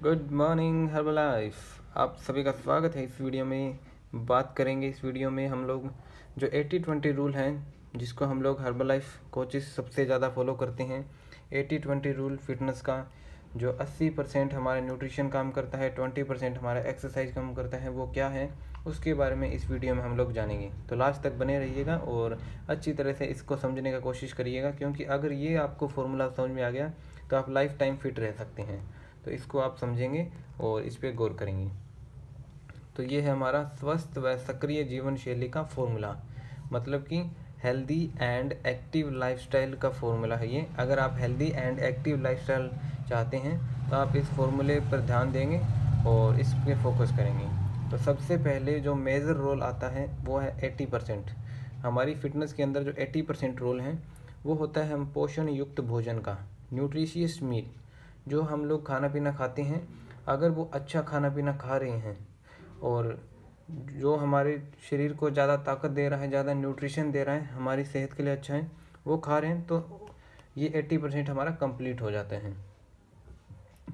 Good morning Herbalife. आप सभी का स्वागत है इस वीडियो में। बात करेंगे इस वीडियो में हम लोग जो 80-20 रूल हैं, जिसको हम लोग हर्बलाइफ कोचेस सबसे ज़्यादा फॉलो करते हैं। 80-20 रूल फिटनेस का, जो 80% हमारा न्यूट्रिशन काम करता है, 20% हमारा एक्सरसाइज काम करता है, वो क्या है उसके बारे में इस वीडियो में हम लोग जानेंगे। तो लास्ट तक बने रहिएगा और अच्छी तरह से इसको समझने का कोशिश करिएगा, क्योंकि अगर ये आपको फॉर्मूला समझ में आ गया तो आप लाइफ टाइम फिट रह सकते हैं। तो इसको आप समझेंगे और इस पर गौर करेंगे। तो ये है हमारा स्वस्थ व सक्रिय जीवन शैली का फॉर्मूला, मतलब कि हेल्दी एंड एक्टिव लाइफस्टाइल का फॉर्मूला है ये। अगर आप हेल्दी एंड एक्टिव लाइफस्टाइल चाहते हैं तो आप इस फॉर्मूले पर ध्यान देंगे और इस पर फोकस करेंगे। तो सबसे पहले जो मेजर रोल आता है वो है 80%। हमारी फिटनेस के अंदर जो 80% रोल है वो होता है हम पोषण युक्त भोजन का, न्यूट्रिशियस मील। जो हम लोग खाना पीना खाते हैं, अगर वो अच्छा खाना पीना खा रहे हैं और जो हमारे शरीर को ज़्यादा ताकत दे रहा है, ज़्यादा न्यूट्रिशन दे रहा है, हमारी सेहत के लिए अच्छा है, वो खा रहे हैं, तो ये 80% हमारा कंप्लीट हो जाता है।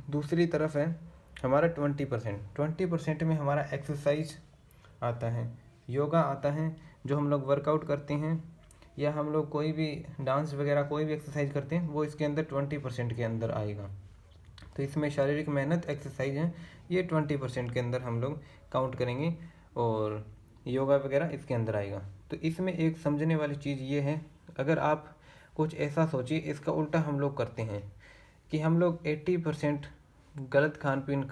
दूसरी तरफ है हमारा 20%। 20% में हमारा एक्सरसाइज आता है, योगा आता है। जो हम लोग वर्कआउट करते हैं या हम लोग कोई भी डांस वगैरह कोई भी एक्सरसाइज करते हैं, वो इसके अंदर 20% के अंदर आएगा। तो इसमें शारीरिक मेहनत एक्सरसाइज है, ये 20% के अंदर हम लोग काउंट करेंगे और योगा वगैरह इसके अंदर आएगा। तो इसमें एक समझने वाली चीज़ ये है, अगर आप कुछ ऐसा सोचिए, इसका उल्टा हम लोग करते हैं कि हम लोग 80% गलत खान पीन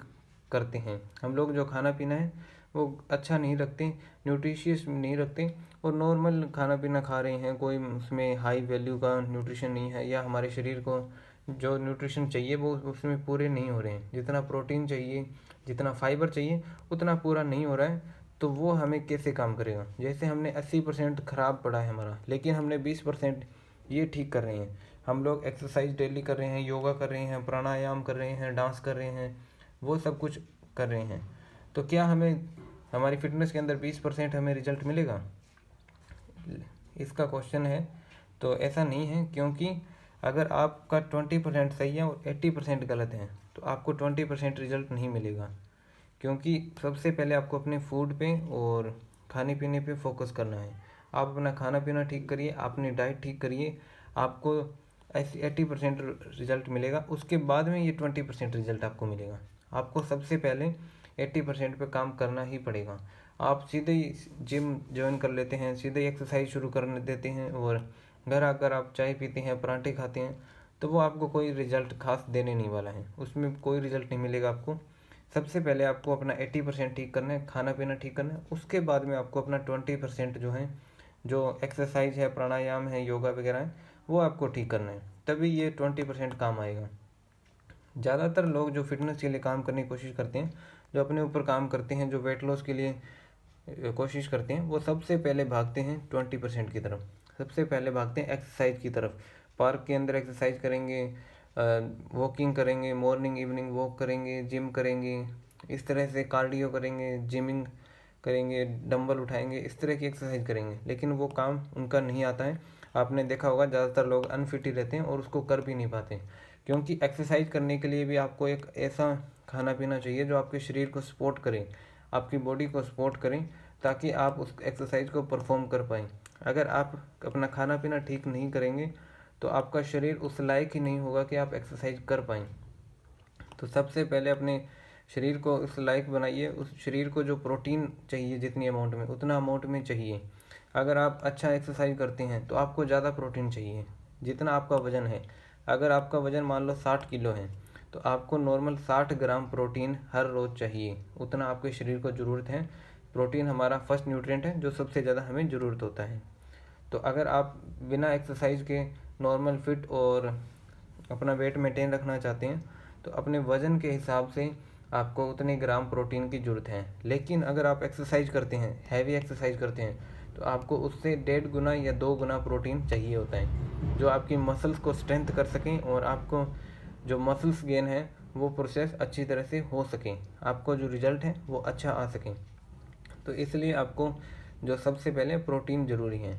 करते हैं। हम लोग जो खाना पीना है वो अच्छा नहीं रखते, न्यूट्रिशियस नहीं रखते और नॉर्मल खाना पीना खा रहे हैं, कोई उसमें हाई वैल्यू का न्यूट्रिशन नहीं है, या हमारे शरीर को जो न्यूट्रिशन चाहिए वो उसमें पूरे नहीं हो रहे हैं। जितना प्रोटीन चाहिए, जितना फाइबर चाहिए, उतना पूरा नहीं हो रहा है। तो वो हमें कैसे काम करेगा? जैसे हमने 80% ख़राब पड़ा है हमारा, लेकिन हमने 20% ये ठीक कर रहे हैं। हम लोग एक्सरसाइज डेली कर रहे हैं, योगा कर रहे हैं, प्राणायाम कर रहे हैं, डांस कर रहे हैं, वो सब कुछ कर रहे हैं। तो क्या हमें हमारी फिटनेस के अंदर 20% हमें रिजल्ट मिलेगा? इसका क्वेश्चन है। तो ऐसा नहीं है, क्योंकि अगर आपका 20% सही है और 80% गलत है तो आपको 20% रिजल्ट नहीं मिलेगा। क्योंकि सबसे पहले आपको अपने फूड पे और खाने पीने पे फोकस करना है। आप अपना खाना पीना ठीक करिए, अपनी डाइट ठीक करिए, आपको ऐसे 80% रिजल्ट मिलेगा। उसके बाद में ये 20% रिजल्ट आपको मिलेगा। आपको सबसे पहले 80% पे काम करना ही पड़ेगा। आप सीधे ही जिम ज्वाइन कर लेते हैं, सीधे ही एक्सरसाइज शुरू करने देते हैं और घर आकर आप चाय पीते हैं, पराठे खाते हैं, तो वो आपको कोई रिजल्ट खास देने नहीं वाला है, उसमें कोई रिजल्ट नहीं मिलेगा आपको। सबसे पहले आपको अपना 80% ठीक करना है, खाना पीना ठीक करना है। उसके बाद में आपको अपना 20% जो है, जो एक्सरसाइज है, प्राणायाम है, योगा वगैरह है, वो आपको ठीक करना है, तभी ये 20% काम आएगा। ज़्यादातर लोग जो फिटनेस के लिए काम करने की कोशिश करते हैं, जो अपने ऊपर काम करते हैं, जो वेट लॉस के लिए कोशिश करते हैं, वो सबसे पहले भागते हैं 20% की तरफ। सबसे पहले भागते हैं एक्सरसाइज की तरफ। पार्क के अंदर एक्सरसाइज करेंगे, वॉकिंग करेंगे, मॉर्निंग इवनिंग वॉक करेंगे, जिम करेंगे, इस तरह से कार्डियो करेंगे, जिमिंग करेंगे, डंबल उठाएंगे, इस तरह की एक्सरसाइज करेंगे, लेकिन वो काम उनका नहीं आता है। आपने देखा होगा ज़्यादातर लोग अनफिट ही रहते हैं और उसको कर भी नहीं पाते, क्योंकि एक्सरसाइज करने के लिए भी आपको एक ऐसा खाना पीना चाहिए जो आपके शरीर को सपोर्ट करे, आपकी बॉडी को सपोर्ट करें, ताकि आप उस एक्सरसाइज को परफॉर्म कर पाएँ। अगर आप अपना खाना पीना ठीक नहीं करेंगे तो आपका शरीर उस लायक ही नहीं होगा कि आप एक्सरसाइज कर पाएँ। तो सबसे पहले अपने शरीर को उस लायक बनाइए। उस शरीर को जो प्रोटीन चाहिए जितनी अमाउंट में, उतना अमाउंट में चाहिए। अगर आप अच्छा एक्सरसाइज करते हैं तो आपको ज़्यादा प्रोटीन चाहिए, जितना आपका वज़न है। अगर आपका वज़न मान लो 60 किलो है तो आपको नॉर्मल 60 ग्राम प्रोटीन हर रोज़ चाहिए, उतना आपके शरीर को ज़रूरत है। प्रोटीन हमारा फर्स्ट न्यूट्रिएंट है जो सबसे ज़्यादा हमें ज़रूरत होता है। तो अगर आप बिना एक्सरसाइज के नॉर्मल फिट और अपना वेट मेंटेन रखना चाहते हैं तो अपने वज़न के हिसाब से आपको उतने ग्राम प्रोटीन की ज़रूरत है। लेकिन अगर आप एक्सरसाइज करते हैं, हैवी एक्सरसाइज करते हैं, तो आपको उससे 1.5 गुना या 2 गुना प्रोटीन चाहिए होता है, जो आपकी मसल्स को स्ट्रेंथ कर सकें और आपको जो मसल्स गेन है वो प्रोसेस अच्छी तरह से हो सकें, आपको जो रिज़ल्ट है वो अच्छा आ सकें। तो इसलिए आपको जो सबसे पहले प्रोटीन ज़रूरी है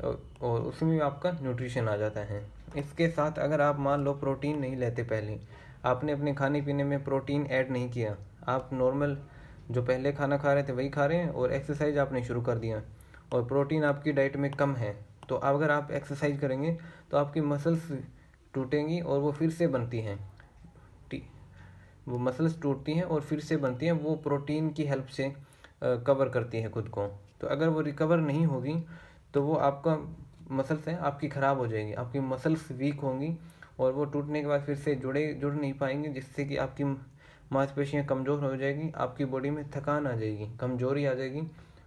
और उसमें आपका न्यूट्रिशन आ जाता है। इसके साथ अगर आप मान लो प्रोटीन नहीं लेते, पहले आपने अपने खाने पीने में प्रोटीन ऐड नहीं किया, आप नॉर्मल जो पहले खाना खा रहे थे वही खा रहे हैं और एक्सरसाइज आपने शुरू कर दिया और प्रोटीन आपकी डाइट में कम है, तो अगर आप एक्सरसाइज करेंगे तो आपकी मसल्स टूटेंगी और वो फिर से बनती हैं। वो मसल्स टूटती हैं और फिर से बनती हैं, वो प्रोटीन की हेल्प से कवर करती है खुद को। तो अगर वो रिकवर नहीं होगी तो वो आपका मसल्स है आपकी ख़राब हो जाएगी, आपकी मसल्स वीक होंगी और वो टूटने के बाद फिर से जुड़ नहीं पाएंगे, जिससे कि आपकी मांसपेशियाँ कमज़ोर हो जाएगी, आपकी बॉडी में थकान आ जाएगी, कमज़ोरी आ जाएगी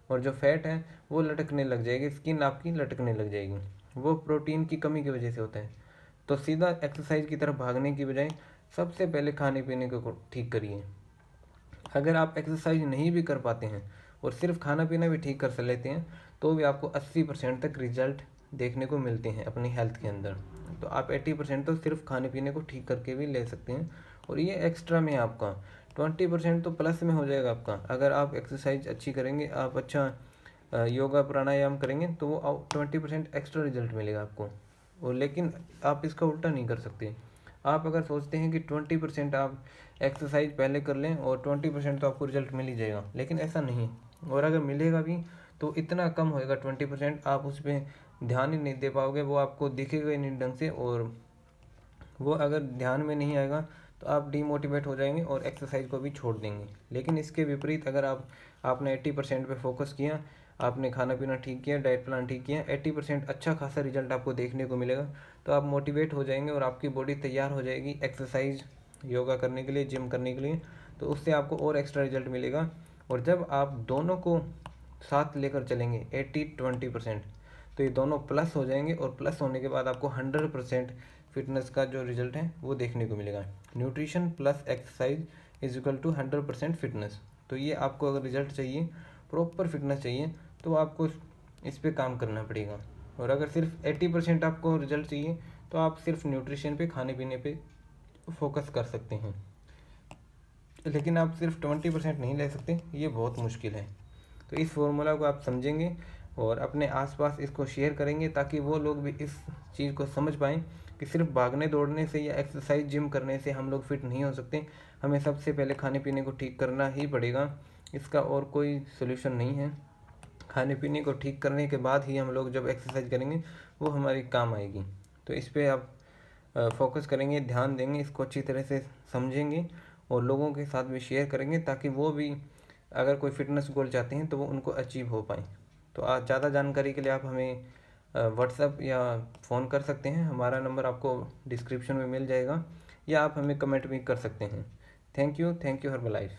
और जो फैट है वो लटकने लग जाएगी, स्किन आपकी लटकने लग जाएगी। वो प्रोटीन की कमी की वजह से होता है। तो सीधा एक्सरसाइज की तरफ भागने की बजाय सबसे पहले खाने पीने को ठीक करिए। अगर आप एक्सरसाइज नहीं भी कर पाते हैं और सिर्फ खाना पीना भी ठीक कर लेते हैं तो भी आपको 80% तक रिजल्ट देखने को मिलते हैं अपनी हेल्थ के अंदर। तो आप 80% तो सिर्फ खाने पीने को ठीक करके भी ले सकते हैं और ये एक्स्ट्रा में आपका 20% तो प्लस में हो जाएगा आपका। अगर आप एक्सरसाइज अच्छी करेंगे, आप अच्छा योगा प्राणायाम करेंगे तो वो 20% एक्स्ट्रा रिजल्ट मिलेगा आपको। और लेकिन आप इसका उल्टा नहीं कर सकते। आप अगर सोचते हैं कि 20% आप एक्सरसाइज पहले कर लें और 20% तो आपको रिजल्ट मिल ही जाएगा, लेकिन ऐसा नहीं है। और अगर मिलेगा भी तो इतना कम होएगा 20%, आप उस पर ध्यान ही नहीं दे पाओगे, वो आपको दिखेगा ही नहीं ढंग से, और वो अगर ध्यान में नहीं आएगा तो आप डीमोटिवेट हो जाएंगे और एक्सरसाइज को भी छोड़ देंगे। लेकिन इसके विपरीत अगर आपने 80% पे फोकस किया, आपने खाना पीना ठीक किया, डाइट प्लान ठीक किया, 80% अच्छा खासा रिजल्ट आपको देखने को मिलेगा, तो आप मोटिवेट हो जाएंगे और आपकी बॉडी तैयार हो जाएगी एक्सरसाइज योगा करने के लिए, जिम करने के लिए। तो उससे आपको और एक्स्ट्रा रिजल्ट मिलेगा। और जब आप दोनों को साथ लेकर चलेंगे 80-20%, तो ये दोनों प्लस हो जाएंगे और प्लस होने के बाद आपको 100% फिटनेस का जो रिजल्ट है वो देखने को मिलेगा। Nutrition plus exercise is equal to 100% fitness. तो ये आपको अगर रिजल्ट चाहिए, प्रॉपर फिटनेस चाहिए, तो आपको इस पे काम करना पड़ेगा। और अगर सिर्फ 80% आपको रिजल्ट चाहिए तो आप सिर्फ न्यूट्रिशन पे, खाने पीने पे फोकस कर सकते हैं, लेकिन आप सिर्फ 20% नहीं ले सकते, ये बहुत मुश्किल है। तो इस फॉर्मूला को आप समझेंगे और अपने आसपास इसको शेयर करेंगे ताकि वो लोग भी इस चीज़ को समझ पाएँ कि सिर्फ भागने दौड़ने से या एक्सरसाइज जिम करने से हम लोग फिट नहीं हो सकते। हमें सबसे पहले खाने पीने को ठीक करना ही पड़ेगा, इसका और कोई सोल्यूशन नहीं है। खाने पीने को ठीक करने के बाद ही हम लोग जब एक्सरसाइज करेंगे वो हमारी काम आएगी। तो इस पर आप फोकस करेंगे, ध्यान देंगे, इसको अच्छी तरह से समझेंगे और लोगों के साथ भी शेयर करेंगे ताकि वो भी अगर कोई फिटनेस गोल चाहते हैं तो वो उनको अचीव हो पाए। तो आज ज़्यादा जानकारी के लिए आप हमें व्हाट्सएप या फ़ोन कर सकते हैं, हमारा नंबर आपको डिस्क्रिप्शन में मिल जाएगा, या आप हमें कमेंट भी कर सकते हैं। Thank you Herbalife.